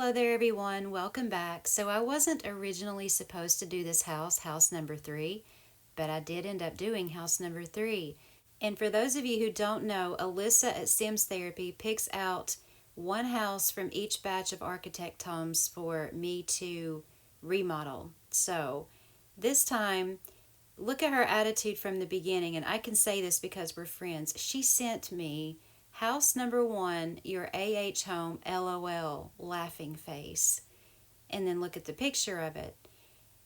Hello there everyone, welcome back. So I wasn't originally supposed to do this house number 3, but I did end up doing house number 3. And for those of you who don't know, Alyssa at Sims Therapy picks out one house from each batch of architect homes for me to remodel. So this time, look at her attitude from the beginning, and I can say this because we're friends. She sent me house number 1, your AH home, LOL, laughing face. And then look at the picture of it.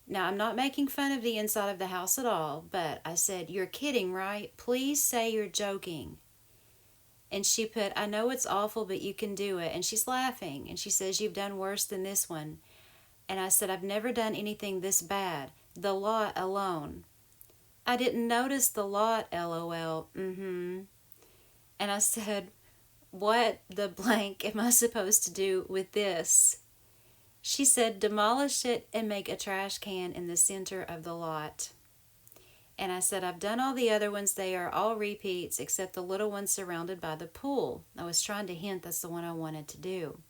Now, I'm not making fun of the inside of the house at all, but I said, "You're kidding, right? Please say you're joking." And she put, "I know it's awful, but you can do it." And she's laughing, and she says, "You've done worse than this one." And I said, "I've never done anything this bad. The lot alone." "I didn't notice the lot, LOL. Mm-hmm." And I said, "What the blank am I supposed to do with this?" She said, "Demolish it and make a trash can in the center of the lot." And I said, "I've done all the other ones. They are all repeats except the little one surrounded by the pool." I was trying to hint that's the one I wanted to do.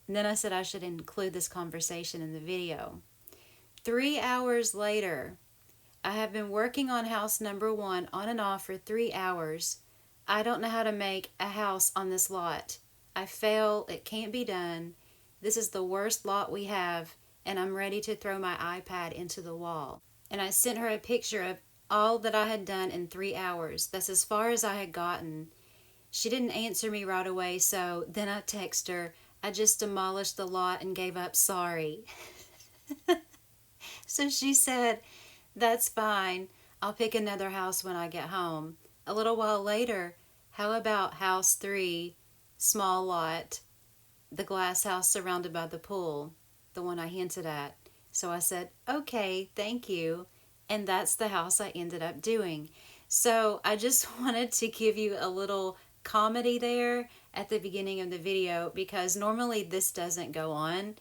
And then I said I should include this conversation in the video. 3 hours later, I have been working on house number 1 on and off for 3 hours. I don't know how to make a house on this lot. I fail. It can't be done. This is the worst lot we have, and I'm ready to throw my iPad into the wall. And I sent her a picture of all that I had done in 3 hours. That's as far as I had gotten. She didn't answer me right away, so then I texted her, "I just demolished the lot and gave up, sorry." So she said, "That's fine. I'll pick another house when I get home." A little while later, "How about house 3, small lot, the glass house surrounded by the pool, the one I hinted at?" So I said, "Okay, thank you." And that's the house I ended up doing. So I just wanted to give you a little comedy there at the beginning of the video because normally this doesn't go on.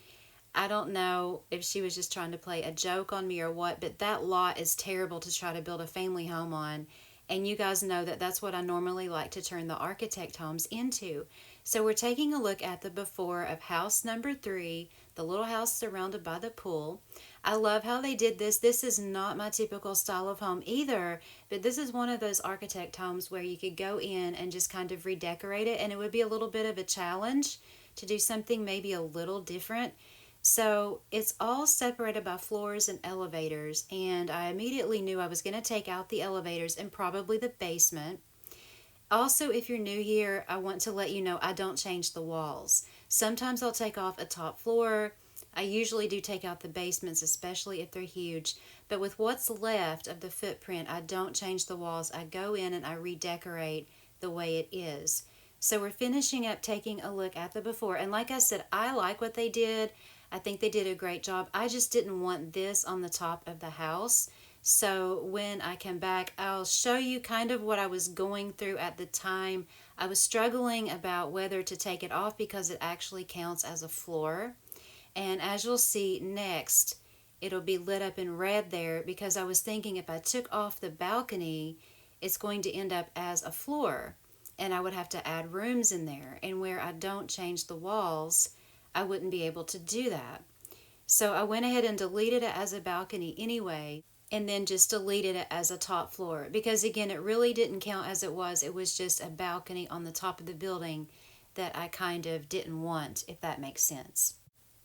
I don't know if she was just trying to play a joke on me or what, but that lot is terrible to try to build a family home on. And you guys know that that's what I normally like to turn the architect homes into. So we're taking a look at the before of house number 3, the little house surrounded by the pool. I love how they did this. This is not my typical style of home either, but this is one of those architect homes where you could go in and just kind of redecorate it, and it would be a little bit of a challenge to do something maybe a little different. So it's all separated by floors and elevators, and I immediately knew I was going to take out the elevators and probably the basement. Also, if you're new here, I want to let you know I don't change the walls. Sometimes I'll take off a top floor. I usually do take out the basements, especially if they're huge. But with what's left of the footprint, I don't change the walls. I go in and I redecorate the way it is. So we're finishing up taking a look at the before. And like I said, I like what they did. I think they did a great job. I just didn't want this on the top of the house. So when I come back, I'll show you kind of what I was going through at the time. I was struggling about whether to take it off because it actually counts as a floor. And as you'll see next, it'll be lit up in red there because I was thinking if I took off the balcony, it's going to end up as a floor. And I would have to add rooms in there. And where I don't change the walls, I wouldn't be able to do that. So I went ahead and deleted it as a balcony anyway, and then just deleted it as a top floor. Because again, it really didn't count as it was just a balcony on the top of the building that I kind of didn't want, if that makes sense.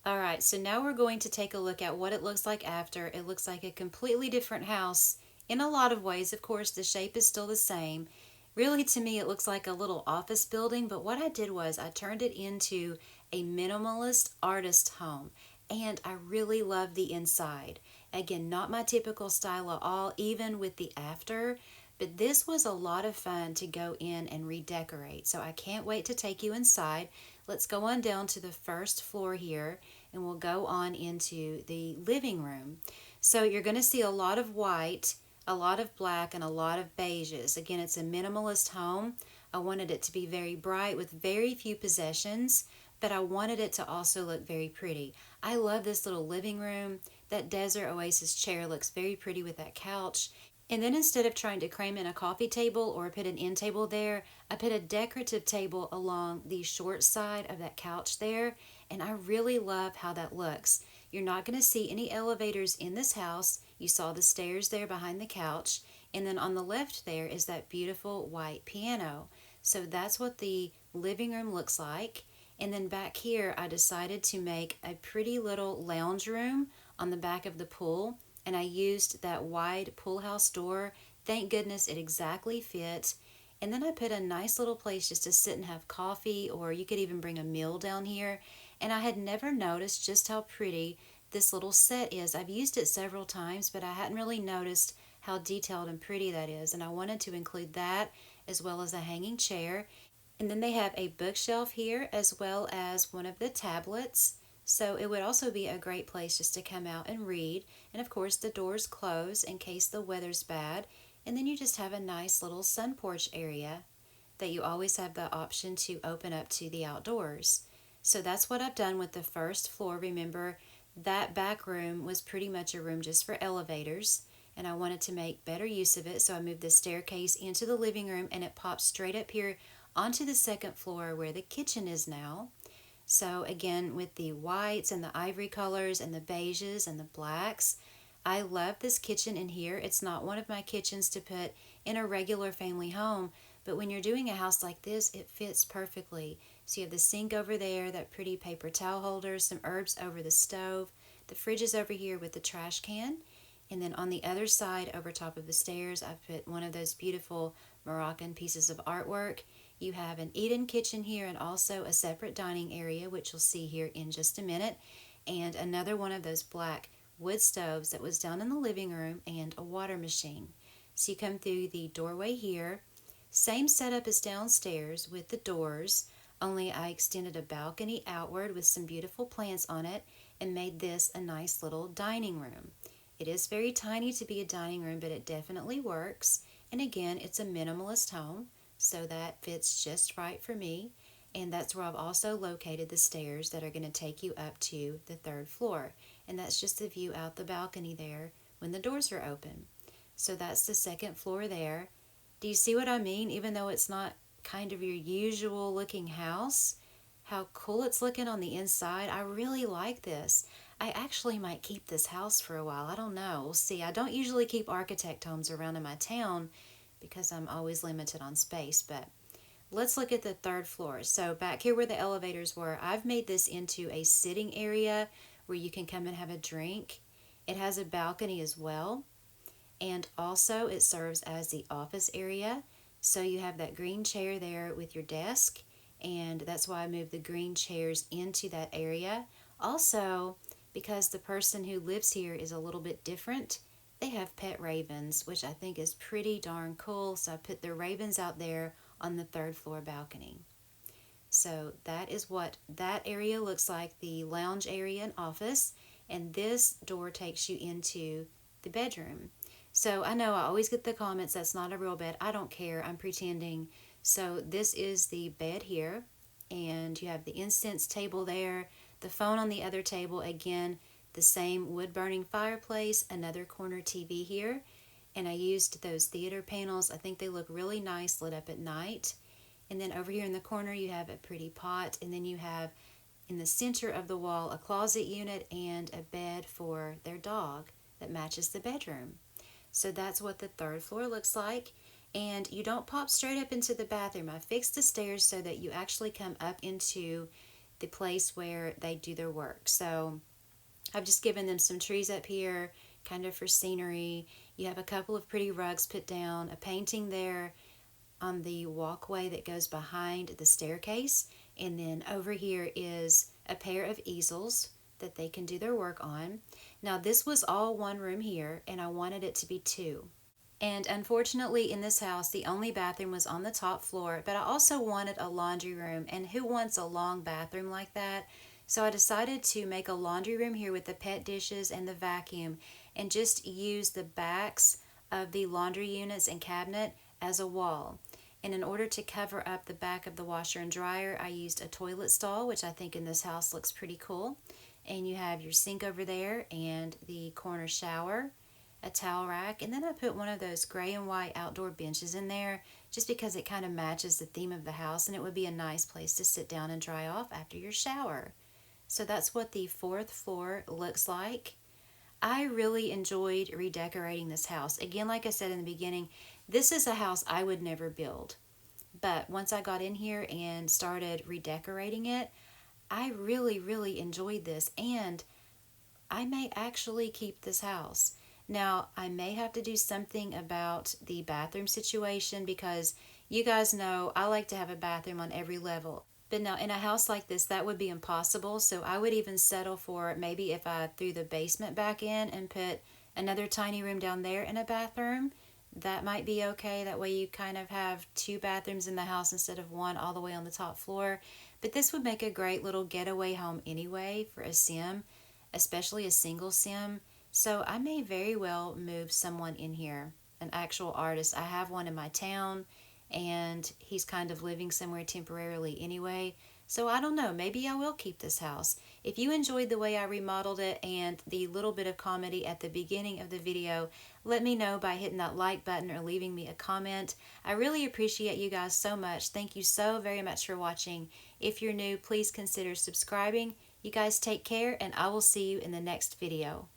Alright, so now we're going to take a look at what it looks like after. It looks like a completely different house in a lot of ways. Of course, the shape is still the same. Really, to me, it looks like a little office building, but what I did was I turned it into a minimalist artist home, and I really love the inside. Again, not my typical style at all, even with the after, but this was a lot of fun to go in and redecorate. So I can't wait to take you inside. Let's go on down to the first floor here, and we'll go on into the living room. So you're going to see a lot of white, a lot of black, and a lot of beiges. Again, it's a minimalist home. I wanted it to be very bright with very few possessions, but I wanted it to also look very pretty. I love this little living room. That Desert Oasis chair looks very pretty with that couch. And then instead of trying to cram in a coffee table or put an end table there, I put a decorative table along the short side of that couch there. and I really love how that looks. You're not going to see any elevators in this house. You saw the stairs there behind the couch, and then on the left there is that beautiful white piano. So that's what the living room looks like. And then back here, I decided to make a pretty little lounge room on the back of the pool, and I used that wide pool house door. Thank goodness it exactly fit. And then I put a nice little place just to sit and have coffee, or you could even bring a meal down here. And I had never noticed just how pretty this little set is. I've used it several times, but I hadn't really noticed how detailed and pretty that is. And I wanted to include that as well as a hanging chair. And then they have a bookshelf here as well as one of the tablets. So it would also be a great place just to come out and read. And of course the doors close in case the weather's bad. And then you just have a nice little sun porch area that you always have the option to open up to the outdoors. So that's what I've done with the first floor. Remember, that back room was pretty much a room just for elevators, and I wanted to make better use of it, so I moved the staircase into the living room, and it pops straight up here onto the second floor where the kitchen is now. So again, with the whites and the ivory colors and the beiges and the blacks, I love this kitchen in here. It's not one of my kitchens to put in a regular family home, but when you're doing a house like this, it fits perfectly. So you have the sink over there, that pretty paper towel holder, some herbs over the stove. The fridge is over here with the trash can. And then on the other side, over top of the stairs, I've put one of those beautiful Moroccan pieces of artwork. You have an eat-in kitchen here and also a separate dining area, which you'll see here in just a minute. And another one of those black wood stoves that was down in the living room and a water machine. So you come through the doorway here. Same setup as downstairs with the doors, only I extended a balcony outward with some beautiful plants on it and made this a nice little dining room. It is very tiny to be a dining room, but it definitely works. And again, it's a minimalist home, so that fits just right for me. And that's where I've also located the stairs that are going to take you up to the third floor. And that's just the view out the balcony there when the doors are open. So that's the second floor there. Do you see what I mean? Even though it's not kind of your usual looking house, how cool it's looking on the inside. I really like this. I actually might keep this house for a while. I don't know. We'll see. I don't usually keep architect homes around in my town because I'm always limited on space, but let's look at the third floor. So back here where the elevators were, I've made this into a sitting area where you can come and have a drink. It has a balcony as well. And also it serves as the office area. So you have that green chair there with your desk, and that's why I moved the green chairs into that area. Also, because the person who lives here is a little bit different, they have pet ravens, which I think is pretty darn cool. So I put the ravens out there on the third floor balcony. So that is what that area looks like, the lounge area and office. And this door takes you into the bedroom. So I know I always get the comments, that's not a real bed. I don't care, I'm pretending. So this is the bed here, and you have the incense table there, the phone on the other table, again, the same wood-burning fireplace, another corner TV here, and I used those theater panels. I think they look really nice lit up at night. And then over here in the corner you have a pretty pot, and then you have in the center of the wall a closet unit and a bed for their dog that matches the bedroom. So that's what the third floor looks like. And you don't pop straight up into the bathroom. I fixed the stairs so that you actually come up into the place where they do their work. So I've just given them some trees up here, kind of for scenery. You have a couple of pretty rugs put down, a painting there on the walkway that goes behind the staircase. And then over here is a pair of easels that they can do their work on. Now this was all one room here, and I wanted it to be two. And unfortunately in this house the only bathroom was on the top floor, but I also wanted a laundry room, and who wants a long bathroom like that? So I decided to make a laundry room here with the pet dishes and the vacuum, and just use the backs of the laundry units and cabinet as a wall. And in order to cover up the back of the washer and dryer, I used a toilet stall, which I think in this house looks pretty cool. And you have your sink over there and the corner shower, a towel rack, and then I put one of those gray and white outdoor benches in there just because it kind of matches the theme of the house, and it would be a nice place to sit down and dry off after your shower. So that's what the fourth floor looks like. I really enjoyed redecorating this house. Again, like I said in the beginning, this is a house I would never build. But once I got in here and started redecorating it, I really, really enjoyed this. And I may actually keep this house. Now, I may have to do something about the bathroom situation because you guys know I like to have a bathroom on every level. But now, in a house like this, that would be impossible. So I would even settle for maybe if I threw the basement back in and put another tiny room down there in a bathroom, that might be okay. That way, you kind of have two bathrooms in the house instead of one all the way on the top floor. But this would make a great little getaway home anyway for a sim, especially a single sim. So I may very well move someone in here, an actual artist. I have one in my town, and he's kind of living somewhere temporarily anyway. So I don't know, maybe I will keep this house. If you enjoyed the way I remodeled it and the little bit of comedy at the beginning of the video, let me know by hitting that like button or leaving me a comment. I really appreciate you guys so much. Thank you so very much for watching. If you're new, please consider subscribing. You guys take care, and I will see you in the next video.